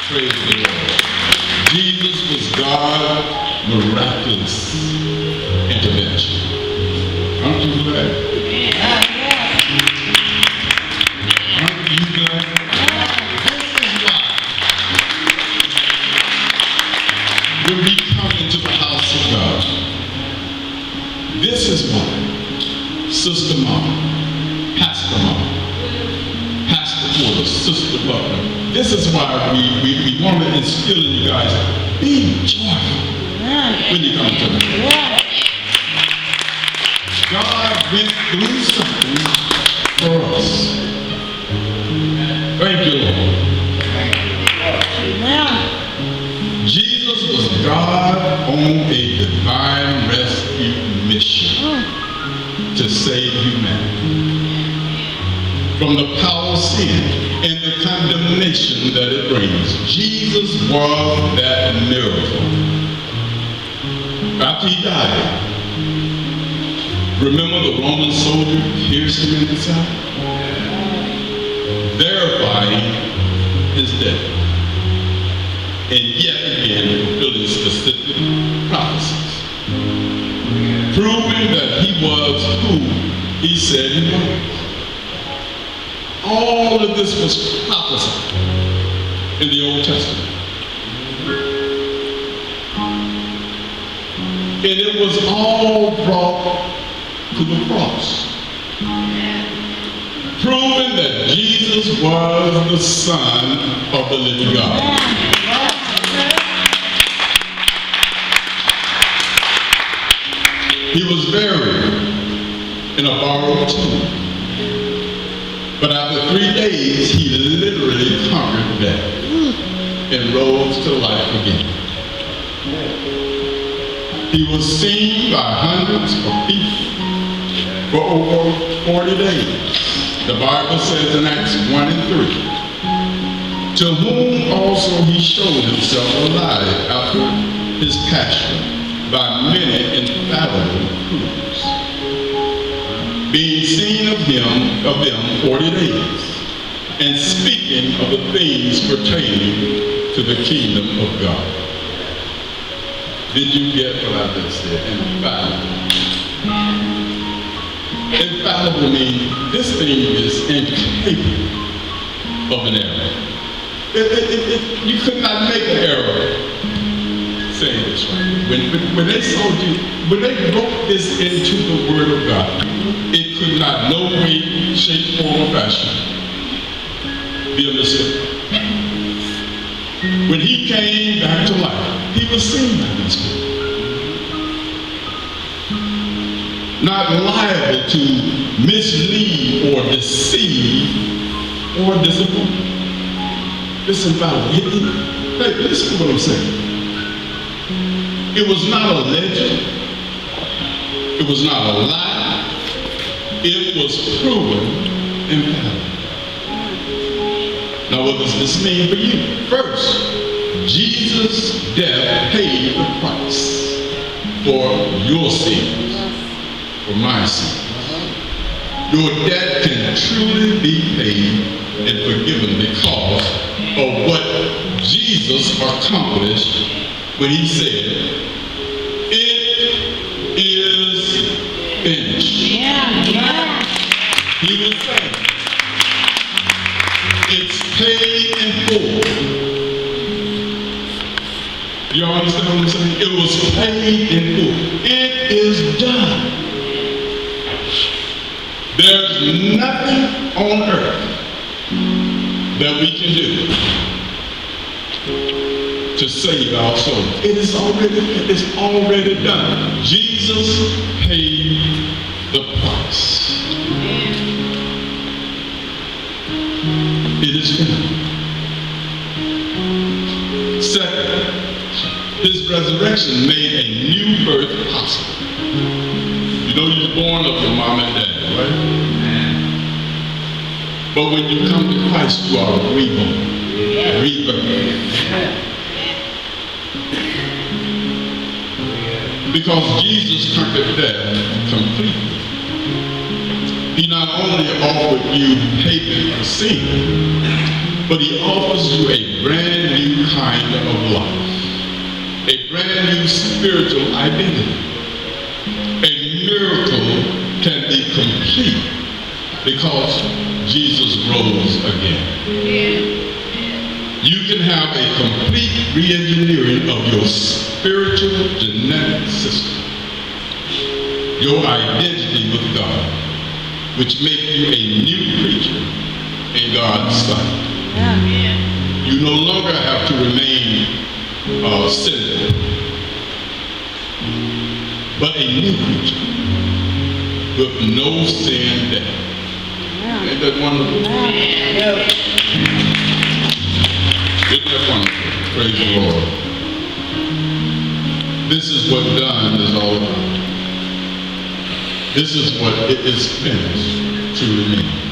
Praise the Lord. Jesus was God's miraculous intervention. Aren't you glad? Aren't you glad? When we come into the house of God, this is why Sister Mama, Pastor Mama, Pastor Porter, Sister Butler, this is why we want to instill in you guys, be joyful when you come to me. God went through something for us. Thank you, Lord. Jesus was God on a divine rescue mission to save humanity from the power of sin and the condemnation that it brings. Jesus was that miracle. After he died, remember the Roman soldier pierced him in the side, verifying his death, and yet again fulfilling specific prophecies, proving that he was who he said he was. All of this was prophesied in the Old Testament. And it was all brought to the cross, proving that Jesus was the Son of the living God. He was buried in a borrowed tomb. But after 3 days, he literally conquered death and rose to life again. He was seen by hundreds of people for over 40 days. The Bible says in Acts 1 and 3, to whom also he showed himself alive after his passion by many infallible proofs, being seen of them 40 days, and speaking of the things pertaining to the kingdom of God. Did you get what I just said? Infallible. Infallible means this thing is incapable of an error. You could not make an error saying this right. When they sold you, when they wrote this into the Word of God, it could not no way, shape, form, or fashion be understood. When he came back to life, he was seen by these people. Not liable to mislead or deceive or disappoint. Listen, hey, listen to what I'm saying. It was not a legend. It was not a lie. It was proven infallible. Now, what does this mean for you? First, Jesus' death paid the price for your sins, for my sins. Your debt can truly be paid and forgiven because of what Jesus accomplished when he said, "It is finished." He was saying, it's paid in full. You understand what I'm saying? It was paid in full. It is done. There's nothing on earth that we can do to save our souls. It's already done. Jesus paid the price. It is finished. Second, his resurrection made a new birth possible. You know you're born of your mom and dad, right? But when you come to Christ, you are reborn. Rebirth. Because Jesus conquered death completely. He not only offered you payment for sin, but he offers you a brand new kind of life, a brand new spiritual identity. A miracle can be complete because Jesus rose again. You can have a complete re-engineering of your spiritual genetic system, your identity with God, which make you a new creature in God's sight. You no longer have to remain sinful, but a new creature with no sin death. Ain't that wonderful? Isn't that wonderful? Praise the Lord. This is what done is all about. This is what it is finished truly means.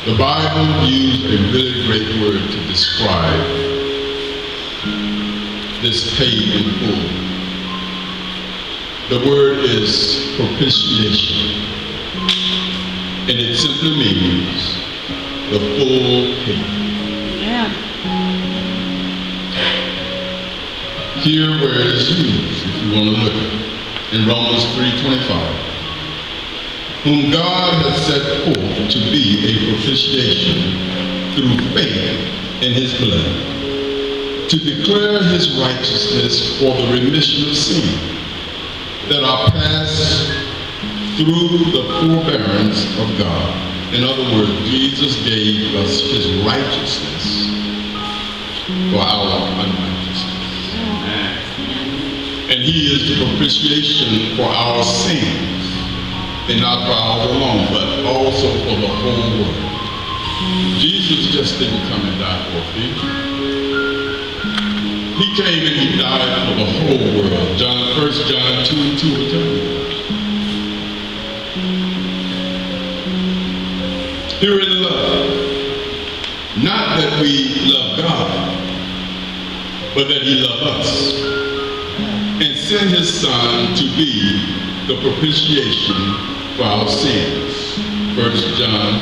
The Bible used a really great word to describe this paid in full. The word is propitiation, and it simply means the full payment. Here where it is used, if you want to look at it, in Romans 3:25, whom God has set forth to be a propitiation through faith in his blood, to declare his righteousness for the remission of sin that are passed through the forbearance of God. In other words, Jesus gave us his righteousness for our unrighteousness. And he is the propitiation for our sins, and not for ours alone, but also for the whole world. Jesus just didn't come and die for a few. He came and he died for the whole world. 1 John 2:2 will tell you that. Here in love, not that we love God, but that he loved us and sent his son to be the propitiation for our sins. 1 John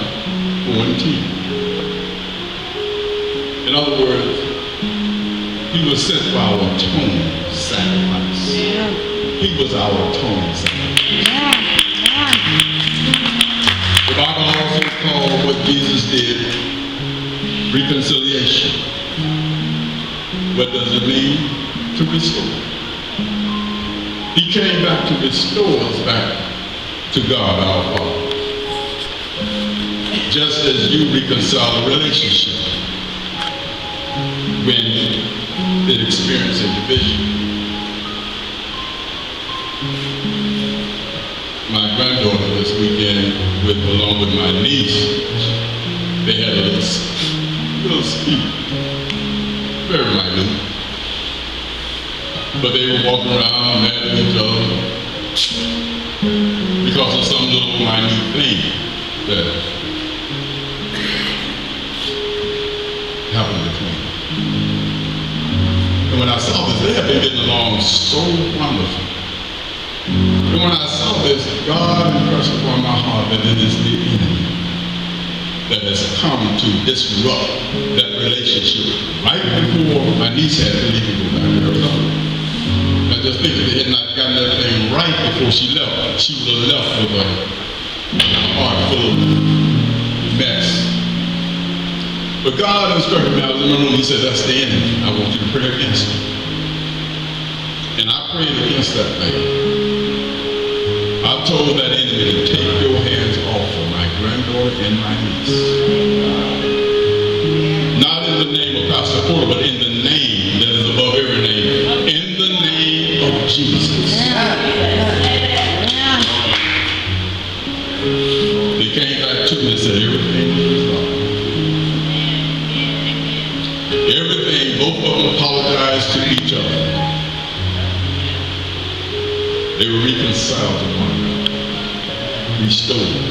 4:10. In other words, he was sent for our atoning sacrifice. He was our atoning sacrifice. The Bible also called what Jesus did reconciliation. What does it mean? To restore. He came back to restore us back to God our Father. Just as you reconcile a relationship when it experiences a division. My granddaughter this weekend, along with my niece, they had a little speed, very minute. But they were walking around mad at each other because of some little minute thing that happened between them. And when I saw this, they had been getting along so wonderful. And when I saw this, God impressed upon my heart that it is the enemy that has come to disrupt that relationship right before my niece had to leave and go back to Arizona. I just think if they had not gotten that thing right before she left, she would have left with a heart full of mess. But God instructed me, I was in my room, he said, that's the enemy. I want you to pray against it. And I prayed against that thing. I told that enemy to take your hands off of my granddaughter and my niece. Not in the name of Pastor Porter, but in the name that is above every name. In the name of Jesus. They came back to me and said everything was resolved. Everything, both of them apologized to each other. They were reconciled to one another, restored.